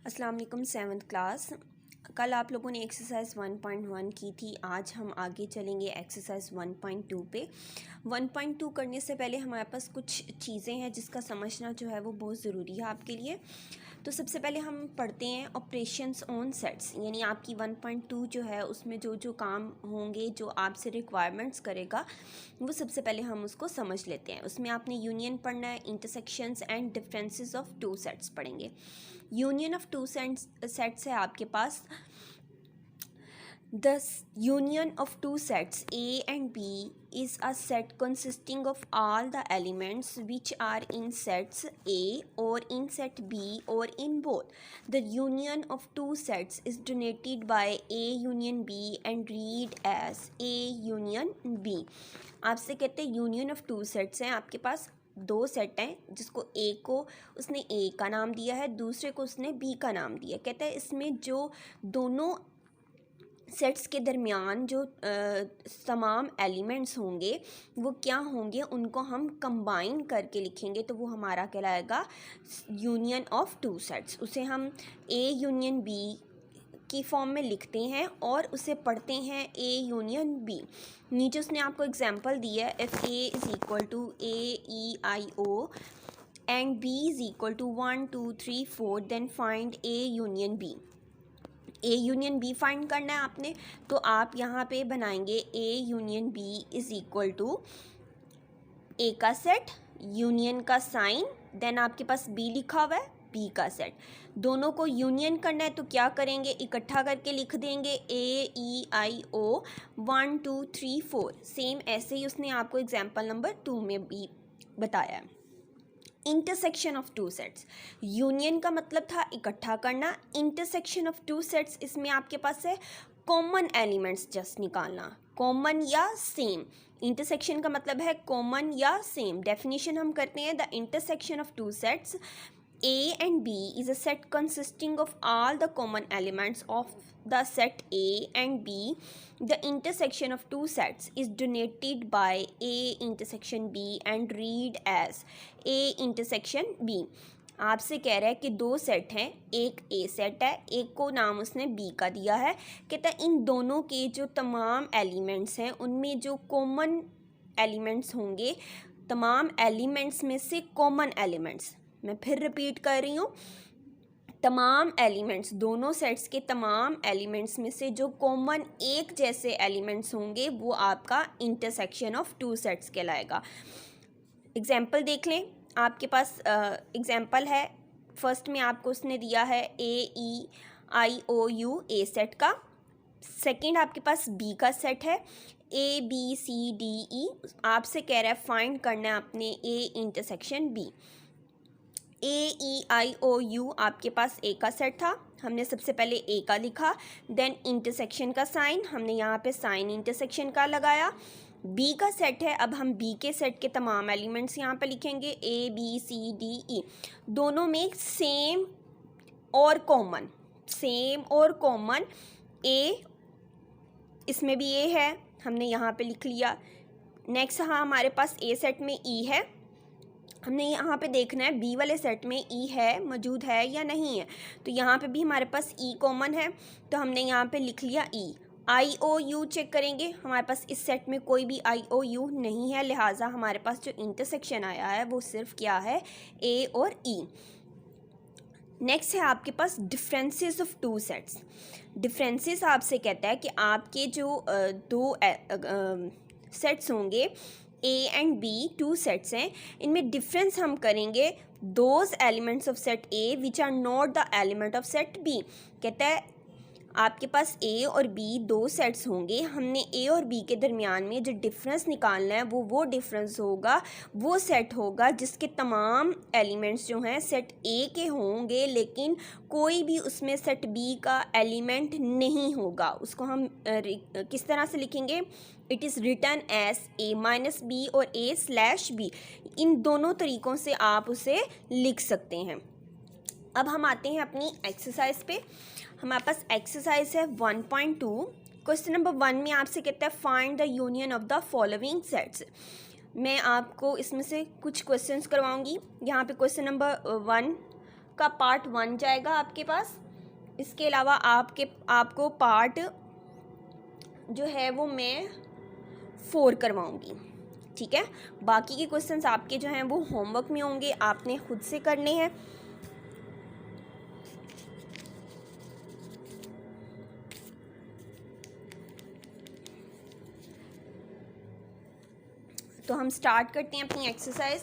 अस्सलाम वालेकुम। 7th class. कल आप लोगों ने एक्सरसाइज 1.1 की थी। आज हम आगे चलेंगे एक्सरसाइज 1.2 पे। 1.2 करने से पहले हमारे पास कुछ चीज़ें हैं जिसका समझना जो है वो बहुत ज़रूरी है आपके लिए। तो सबसे पहले हम पढ़ते हैं ऑपरेशंस ऑन सेट्स, यानी आपकी 1.2 जो है उसमें जो जो काम होंगे, जो आपसे रिक्वायरमेंट्स करेगा, वो सबसे पहले हम उसको समझ लेते हैं। उसमें आपने यूनियन पढ़ना है, intersections and differences of two sets पढ़ेंगे। यूनियन ऑफ टू सेट्स है आपके पास। The union of two sets A and B is a set consisting of all the elements which are in sets A or in set B or in both. The union of two sets is denoted by A union B and read as A union B. आपसे कहते हैं union of two sets हैं आपके पास। दो set हैं जिसको ए को उसने ए का नाम दिया है, दूसरे को उसने बी का नाम दिया। कहता है इसमें जो दोनों सेट्स के दरमियान जो तमाम एलिमेंट्स होंगे वो क्या होंगे, उनको हम कंबाइन करके लिखेंगे तो वो हमारा कहलाएगा यूनियन ऑफ टू सेट्स। उसे हम ए यूनियन बी की फॉर्म में लिखते हैं और उसे पढ़ते हैं ए यूनियन बी। नीचे उसने आपको एग्जांपल दिया है, if A is equal to A E I O and B is equal to 1 2 3 4 then find A union B. A union B find करना है आपने, तो आप यहाँ पे बनाएंगे A union B is equal to A का सेट, यूनियन का साइन, देन आपके पास बी लिखा हुआ है, बी का सेट। दोनों को यूनियन करना है तो क्या करेंगे, इकट्ठा करके लिख देंगे ए ई आई ओ 1 2 3 4। सेम ऐसे ही उसने आपको एग्जाम्पल नंबर 2 में भी बताया है। Intersection of two sets, union का मतलब था इकट्ठा करना, इंटरसेक्शन ऑफ टू सेट्स इसमें आपके पास है कॉमन एलिमेंट्स जस्ट निकालना, कॉमन या सेम। इंटरसेक्शन का मतलब है कॉमन या सेम। डेफिनेशन हम करते हैं, the intersection of two sets A and B is a set consisting of all the common elements of the set A and B. The intersection of two sets is denoted by A intersection B and read as A intersection B. आपसे कह रहा है कि दो set हैं, एक ए set है, एक को नाम उसने बी का दिया है। कहता है इन दोनों के जो तमाम एलिमेंट्स हैं उनमें जो कॉमन एलिमेंट्स होंगे, तमाम एलिमेंट्स में से कॉमन एलिमेंट्स, मैं फिर रिपीट कर रही हूँ, तमाम एलिमेंट्स, दोनों सेट्स के तमाम एलिमेंट्स में से जो कॉमन एक जैसे एलिमेंट्स होंगे वो आपका इंटरसेक्शन ऑफ टू सेट्स कहलाएगा। एग्जाम्पल देख लें, आपके पास एग्जाम्पल है, फर्स्ट में आपको उसने दिया है ए E I O U A set का, सेकंड आपके पास बी का सेट है A B C D E. आपसे कह रहा है फाइंड करना है आपने A intersection B. A E I O U आपके पास ए का सेट था, हमने सबसे पहले ए का लिखा, देन इंटरसेक्शन का साइन, हमने यहाँ पे साइन इंटरसेक्शन का लगाया। बी का सेट है, अब हम बी के सेट के तमाम एलिमेंट्स यहाँ पे लिखेंगे A B C D E. दोनों में सेम और कॉमन, सेम और कॉमन, ए इसमें भी ए है, हमने यहाँ पे लिख लिया। नेक्स्ट हाँ हमारे पास ए सेट में ई है, हमने यहाँ पे देखना है बी वाले सेट में ई है, मौजूद है या नहीं है। तो यहाँ पे भी हमारे पास ई कॉमन है, तो हमने यहाँ पे लिख लिया ई। आई ओ यू चेक करेंगे, हमारे पास इस सेट में कोई भी आई ओ यू नहीं है, लिहाजा हमारे पास जो इंटरसेक्शन आया है वो सिर्फ क्या है, ए और ई। नेक्स्ट है आपके पास differences of two sets. Differences आपसे कहता है कि आपके जो दो सेट्स होंगे A and B, two sets हैं, इनमें डिफरेंस हम करेंगे those elements of set A which are not the element of set B. कहता है आपके पास ए और बी दो सेट्स होंगे, हमने ए और बी के दरमियान में जो डिफरेंस निकालना है वो डिफरेंस होगा, वो सेट होगा जिसके तमाम एलिमेंट्स जो हैं सेट ए के होंगे, लेकिन कोई भी उसमें सेट बी का एलिमेंट नहीं होगा। उसको हम किस तरह से लिखेंगे, it is written as A minus B और ए स्लैश बी। इन दोनों तरीक़ों से आप उसे लिख सकते हैं। अब हम आते हैं अपनी एक्सरसाइज पे। हमारे पास एक्सरसाइज है 1.2। क्वेश्चन नंबर 1 में आपसे कहता है find the union of the following sets. मैं आपको इसमें से कुछ क्वेश्चंस करवाऊंगी। यहाँ पे क्वेश्चन नंबर 1 का पार्ट 1 जाएगा आपके पास। इसके अलावा आपको पार्ट जो है वो मैं 4 करवाऊँगी, ठीक है। बाकी के क्वेश्चंस आपके जो हैं वो होमवर्क में होंगे, आपने खुद से करने हैं। तो हम स्टार्ट करते हैं अपनी एक्सरसाइज।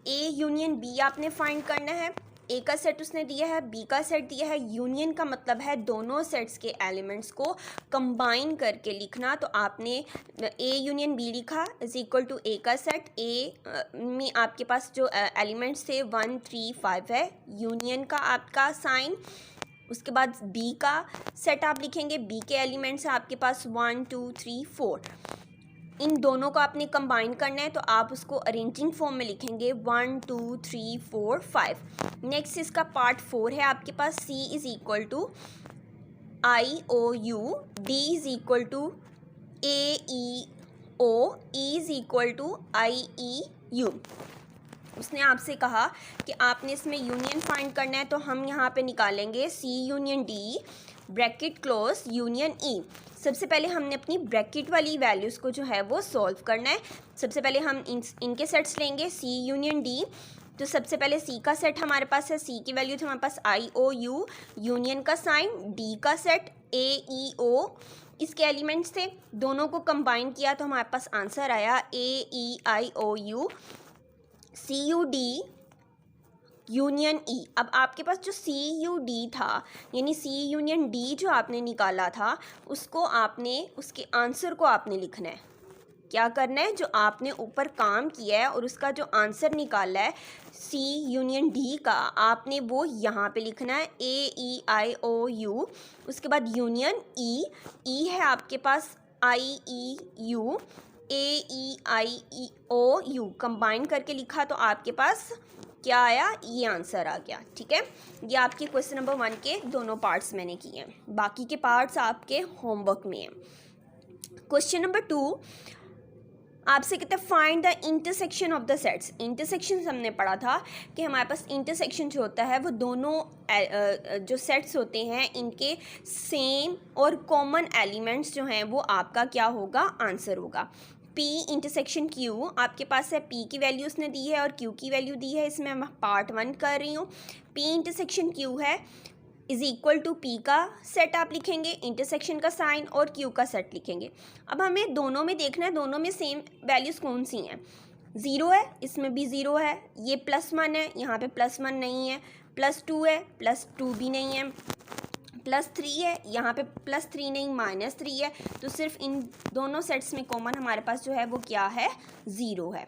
ए यूनियन बी आपने फाइंड करना है। ए का सेट उसने दिया है, बी का सेट दिया है। यूनियन का मतलब है दोनों सेट्स के एलिमेंट्स को कंबाइन करके लिखना। तो आपने ए यूनियन बी लिखा इज इक्वल टू ए का सेट। ए में आपके पास जो एलिमेंट्स थे 1 3 5 है, यूनियन का आपका साइन। उसके बाद बी का सेट आप लिखेंगे, बी के एलिमेंट्स हैं आपके पास 1 2 3 4। इन दोनों को आपने कंबाइन करना है, तो आप उसको अरेंजिंग फॉर्म में लिखेंगे 1 2 3 4 5। नेक्स्ट इसका पार्ट 4 है आपके पास। C is equal to I O U, D is equal to A E O, E is equal to I E U. उसने आपसे कहा कि आपने इसमें यूनियन फाइंड करना है, तो हम यहाँ पे निकालेंगे C union D bracket close union E. सबसे पहले हमने अपनी ब्रैकेट वाली वैल्यूज़ को जो है वो सॉल्व करना है। सबसे पहले हम इनके सेट्स लेंगे, सी यूनियन डी। तो सबसे पहले सी का सेट हमारे पास है, सी की वैल्यू थी हमारे पास आई ओ यू, यूनियन का साइन, डी का सेट ए ई ओ, इसके एलिमेंट्स थे, दोनों को कंबाइन किया तो हमारे पास आंसर आया A E I O U, C U D union E. अब आपके पास जो सी यू डी था, यानी सी यूनियन डी जो आपने निकाला था, उसको आपने, उसके आंसर को आपने लिखना है। क्या करना है, जो आपने ऊपर काम किया है और उसका जो आंसर निकाला है सी यूनियन डी का, आपने वो यहाँ पे लिखना है ए ई आई ओ यू। उसके बाद यूनियन ई, ई है आपके पास I E U, A E I E O U, combine करके लिखा तो आपके पास क्या आया, ये आंसर आ गया, ठीक है। ये आपके क्वेश्चन नंबर 1 के दोनों पार्ट्स मैंने किए हैं, बाकी के पार्ट्स आपके होमवर्क में हैं। क्वेश्चन नंबर 2 आपसे कहते हैं find the intersection of the sets. Intersection हमने पढ़ा था कि हमारे पास इंटरसेक्शन जो होता है वो दोनों जो सेट्स होते हैं इनके सेम और कॉमन एलिमेंट्स जो हैं वो आपका क्या होगा, आंसर होगा। P इंटरसेक्शन Q आपके पास है, P की वैल्यू उसने दी है और Q की वैल्यू दी है, इसमें मैं पार्ट 1 कर रही हूँ। P इंटरसेक्शन Q है इज इक्वल टू P का सेट आप लिखेंगे, इंटरसेक्शन का साइन, और Q का सेट लिखेंगे। अब हमें दोनों में देखना है दोनों में सेम वैल्यूज़ कौन सी हैं। 0 है, इसमें भी 0 है, ये +1 है, यहाँ पे +1 नहीं है, +2 है, +2 भी नहीं है, +3 है, यहाँ पे +3 नहीं -3 है। तो सिर्फ इन दोनों सेट्स में कॉमन हमारे पास जो है वो क्या है, 0 है।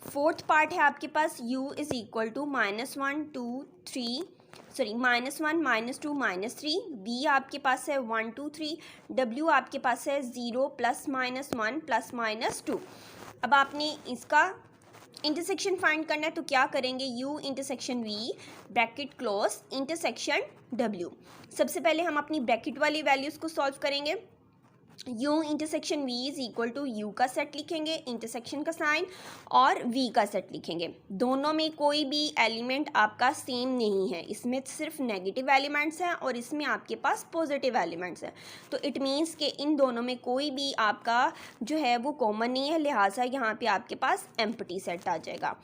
फोर्थ पार्ट है आपके पास u is equal to -1 2 3 sorry -1 -2 -3, v आपके पास है 1 2 3, w आपके पास है 0 +-1 +-2। अब आपने इसका इंटरसेक्शन फाइंड करना है, तो क्या करेंगे, u intersection v bracket close intersection w। सबसे पहले हम अपनी ब्रैकेट वाली वैल्यूज़ को सॉल्व करेंगे। u intersection v is equal to u का सेट लिखेंगे, इंटरसेक्शन का साइन, और v का सेट लिखेंगे। दोनों में कोई भी एलिमेंट आपका सेम नहीं है, इसमें सिर्फ नेगेटिव एलिमेंट्स हैं और इसमें आपके पास पॉजिटिव एलिमेंट्स हैं। तो इट मीन्स कि इन दोनों में कोई भी आपका जो है वो कॉमन नहीं है, लिहाजा यहाँ पे आपके पास एम्प्टी सेट आ जाएगा।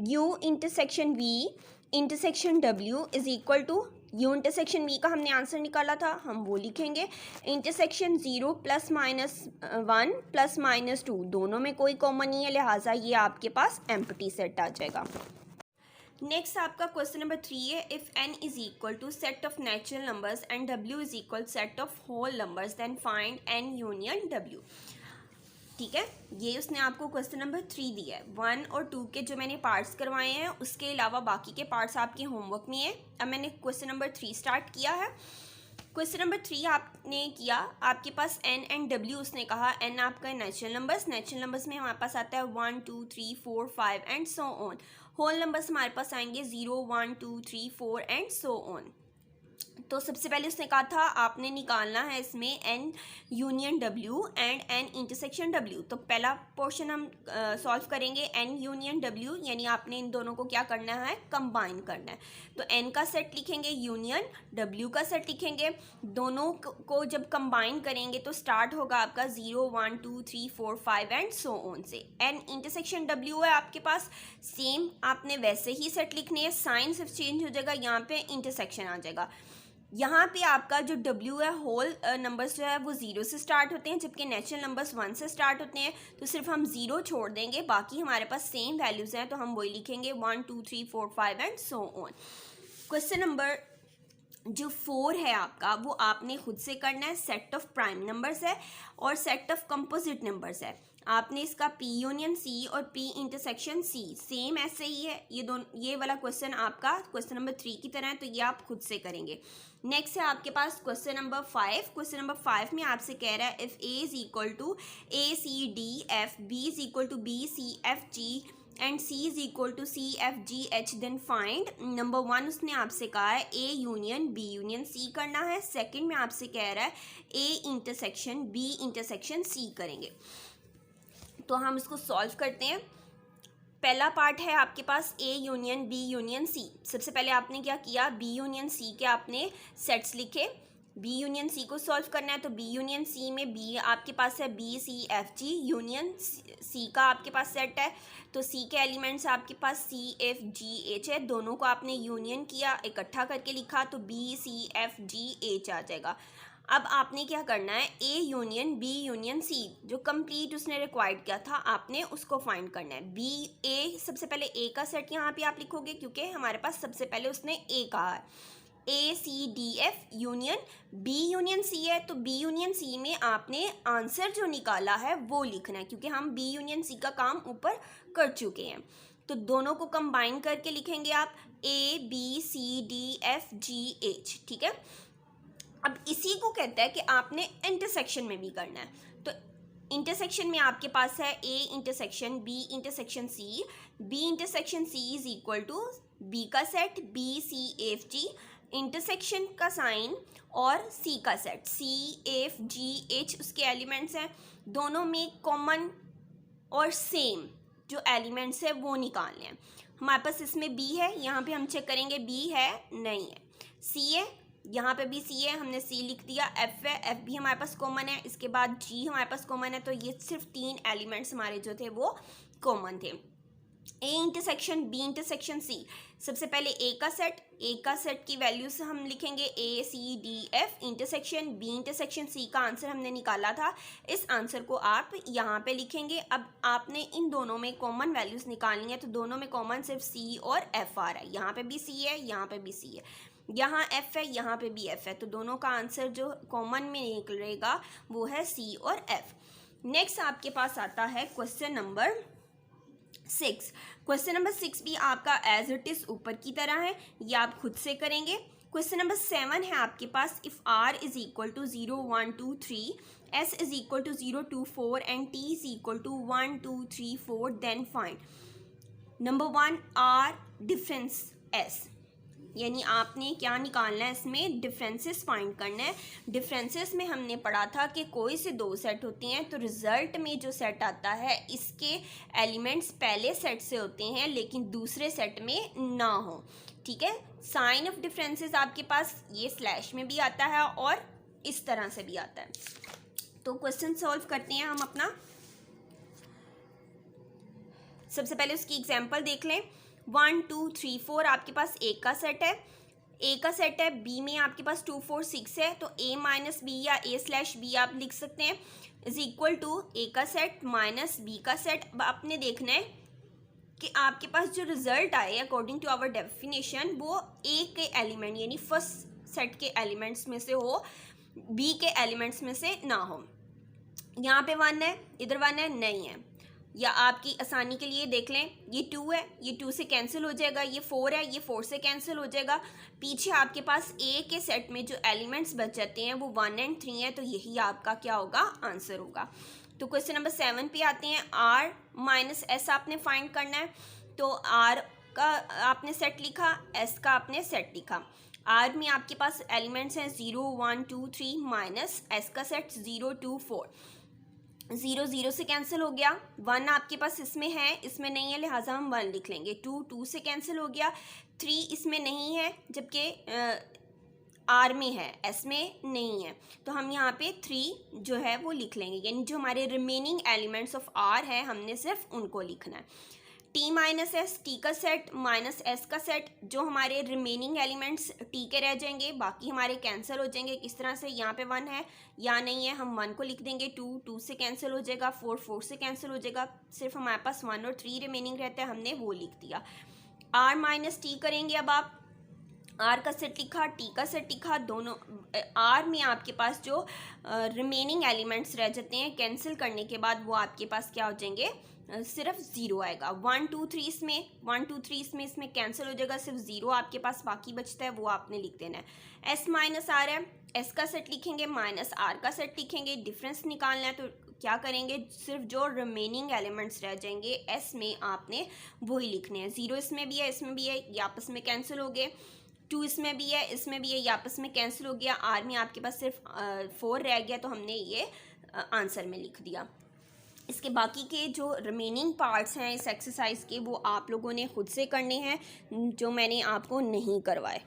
u intersection v intersection w is equal to u intersection v का हमने आंसर निकाला था, हम वो लिखेंगे। इंटरसेक्शन 0 +-1 +-2, दोनों में कोई कॉमन नहीं है, लिहाजा ये आपके पास एम्प्टी सेट आ जाएगा। नेक्स्ट आपका क्वेश्चन नंबर 3 है, if n is equal to set of natural numbers and w is equal set of whole numbers then find n union w। ठीक है, ये उसने आपको क्वेश्चन नंबर 3 दिया है। 1 और 2 के जो मैंने पार्ट्स करवाए हैं, उसके अलावा बाकी के पार्ट्स आपके होमवर्क में है। अब मैंने क्वेश्चन नंबर 3 स्टार्ट किया है। क्वेश्चन नंबर 3 आपने किया, आपके पास n एंड w उसने कहा। n आपका नेचुरल नंबर्स में हमारे पास आता है 1 2 3 4 5 and so on. Whole numbers हमारे पास आएंगे 0 1 2 3 4 एंड सो ऑन। तो सबसे पहले उसने कहा था आपने निकालना है इसमें n union w and n intersection w। तो पहला पोर्शन हम सॉल्व करेंगे n यूनियन w, यानी आपने इन दोनों को क्या करना है, कंबाइन करना है। तो n का सेट लिखेंगे यूनियन w का सेट लिखेंगे, दोनों को जब कंबाइन करेंगे तो स्टार्ट होगा आपका 0 1 2 3 4 5 एंड सो ऑन से। n इंटरसेक्शन w है आपके पास, सेम आपने वैसे ही सेट लिखने हैं, साइन सिर्फ चेंज हो जाएगा, यहाँ पे इंटरसेक्शन आ जाएगा। यहाँ पे आपका जो W है होल नंबर्स जो है वो 0 से स्टार्ट होते हैं, जबकि नेचुरल नंबर्स 1 से स्टार्ट होते हैं। तो सिर्फ हम 0 छोड़ देंगे, बाकी हमारे पास सेम वैल्यूज़ हैं, तो हम वही लिखेंगे 1 2 3 4 5 and so on. Question number जो 4 है आपका, वो आपने खुद से करना है। सेट ऑफ प्राइम नंबर्स है और सेट ऑफ कंपोजिट नंबर्स है। आपने इसका P यूनियन C और P इंटरसेक्शन C सेम ऐसे ही है। ये वाला क्वेश्चन आपका क्वेश्चन नंबर 3 की तरह है, तो ये आप खुद से करेंगे। नेक्स्ट है आपके पास क्वेश्चन नंबर 5। क्वेश्चन नंबर 5 में आपसे कह रहा है if A is equal to ACDF, B is equal to BCFG and C is equal to CFGH, then find. Number 1 उसने आपसे कहा है A union B union C करना है। सेकंड में आपसे कह रहा है A intersection B intersection C करेंगे। तो हम इसको सॉल्व करते हैं। पहला पार्ट है आपके पास A union B union C। सबसे पहले आपने क्या किया, B यूनियन C के आपने सेट्स लिखे। B यूनियन C को सॉल्व करना है, तो B यूनियन C में B आपके पास है BCFG, यूनियन C का आपके पास सेट है, तो C के एलिमेंट्स आपके पास CFGH है। दोनों को आपने यूनियन किया, इकट्ठा करके लिखा, तो BCFGH आ जाएगा। अब आपने क्या करना है, A union B union C जो कंप्लीट उसने रिक्वायर्ड किया था, आपने उसको फाइंड करना है। A सबसे पहले A का सेट यहाँ पे आप लिखोगे, क्योंकि हमारे पास सबसे पहले उसने A कहा है। ACDF union B union C है, तो B यूनियन C में आपने आंसर जो निकाला है वो लिखना है, क्योंकि हम B यूनियन C का काम ऊपर कर चुके हैं। तो दोनों को कंबाइन करके लिखेंगे आप ABCDFGH, ठीक है। अब इसी को कहता है कि आपने इंटरसेक्शन में भी करना है। तो इंटरसेक्शन में आपके पास है A intersection B intersection C, B intersection C is equal to B का सेट BCFG, इंटरसेक्शन का साइन और C का सेट CFGH उसके एलिमेंट्स हैं। दोनों में कॉमन और सेम जो एलिमेंट्स है वो निकालने हैं। हमारे पास इसमें B है, यहाँ पे हम चेक करेंगे B है नहीं है। C है, यहाँ पे भी C है, हमने C लिख दिया। F है, F भी हमारे पास कॉमन है। इसके बाद G हमारे पास कॉमन है, तो ये सिर्फ 3 एलिमेंट्स हमारे जो थे वो कॉमन थे। A intersection B intersection C, सबसे पहले A का सेट की वैल्यूज हम लिखेंगे ACDF intersection B intersection C का आंसर हमने निकाला था। इस आंसर को आप यहाँ पे लिखेंगे। अब आपने इन दोनों में कॉमन वैल्यूज निकालनी है, तो दोनों में कॉमन सिर्फ C और F आ रहा है। यहाँ पे भी C है, यहाँ पे भी C है, यहाँ F है, यहाँ पे भी F है, तो दोनों का आंसर जो कॉमन में निकलेगा वो है C और F। नेक्स्ट आपके पास आता है क्वेश्चन नंबर 6। क्वेश्चन नंबर 6 भी आपका एज इट इज ऊपर की तरह है, ये आप खुद से करेंगे। क्वेश्चन नंबर 7 है आपके पास if R is equal to 0 1 2 3, S is equal to 0 2 4 and T is equal to 1 2 3 4, then find. Number 1 R difference S, यानी आपने क्या निकालना है, इसमें डिफरेंसेस फाइंड करना है। डिफरेंसेस में हमने पढ़ा था कि कोई से 2 सेट होते हैं, तो रिजल्ट में जो सेट आता है इसके एलिमेंट्स पहले सेट से होते हैं लेकिन दूसरे सेट में ना हो, ठीक है। साइन ऑफ डिफरेंसेस आपके पास ये स्लैश में भी आता है और इस तरह से भी आता है। तो क्वेश्चन सॉल्व करते हैं हम अपना। सबसे पहले उसकी एग्जाम्पल देख लें। 1 2 3 4 आपके पास A का सेट है, A का सेट है। B में आपके पास 2 4 6 है, तो A माइनस B या A/B आप लिख सकते हैं इज इक्वल टू A का सेट माइनस B का सेट। अब आपने देखना है कि आपके पास जो रिजल्ट आए अकॉर्डिंग टू आवर डेफिनेशन वो A के एलिमेंट यानी फर्स्ट सेट के एलिमेंट्स में से हो, B के एलिमेंट्स में से ना हो। यहाँ पे 1 है, इधर 1 है, नहीं है। या आपकी आसानी के लिए देख लें, ये 2 है, ये 2 से कैंसिल हो जाएगा। ये 4 है, ये 4 से कैंसिल हो जाएगा। पीछे आपके पास A के सेट में जो एलिमेंट्स बच जाते हैं वो 1 और 3 है, तो यही आपका क्या होगा, आंसर होगा। तो क्वेश्चन नंबर 7 पे आते हैं। R माइनस S आपने फाइंड करना है, तो R का आपने सेट लिखा, S का आपने सेट लिखा। आर में आपके पास एलिमेंट्स हैं 0 1 2 3 माइनस एस का सेट 0 2 4। 0 0 से कैंसिल हो गया, 1 आपके पास इसमें है, इसमें नहीं है, लिहाजा हम 1 लिख लेंगे। 2 2 से कैंसिल हो गया, 3 इसमें नहीं है जबकि आर में है, एस में नहीं है, तो हम यहाँ पे 3 जो है वो लिख लेंगे, यानी जो हमारे रिमेनिंग एलिमेंट्स ऑफ आर है हमने सिर्फ उनको लिखना है। टी माइनस एस, टी का सेट माइनस एस का सेट, जो हमारे रिमेनिंग एलिमेंट्स टी के रह जाएंगे, बाकी हमारे कैंसिल हो जाएंगे। किस तरह से, यहाँ पे 1 है, यहाँ नहीं है, हम 1 को लिख देंगे। 2 2 से कैंसिल हो जाएगा, 4 4 से कैंसिल हो जाएगा, सिर्फ हमारे पास 1 और 3 रिमेनिंग रहता है, हमने वो लिख दिया। आर माइनस टी करेंगे, अब आप आर का सेट लिखा, टी का सेट लिखा, दोनों आर में आपके पास जो रिमेनिंग एलिमेंट्स रह जाते हैं कैंसिल करने के बाद वो आपके पास क्या हो जाएंगे, सिर्फ 0 आएगा। 1 2 3 इसमें 1 2 3 इसमें कैंसिल हो जाएगा, सिर्फ 0 आपके पास बाकी बचता है, वो आपने लिख देना है। एस माइनस आर है, एस का सेट लिखेंगे माइनस आर का सेट लिखेंगे, डिफरेंस निकालना है तो क्या करेंगे, सिर्फ जो रिमेनिंग एलिमेंट्स रह जाएंगे एस में आपने वही लिखने हैं। 0 इसमें भी है, इसमें भी है, ये आपस में कैंसिल हो गए। 2 इसमें भी है, इसमें भी है, ये आपस में कैंसिल हो गया। आर में आपके पास सिर्फ 4 रह गया, तो हमने ये आंसर में लिख दिया। इसके बाकी के जो रिमेनिंग पार्ट्स हैं इस एक्सरसाइज के वो आप लोगों ने खुद से करने हैं, जो मैंने आपको नहीं करवाए।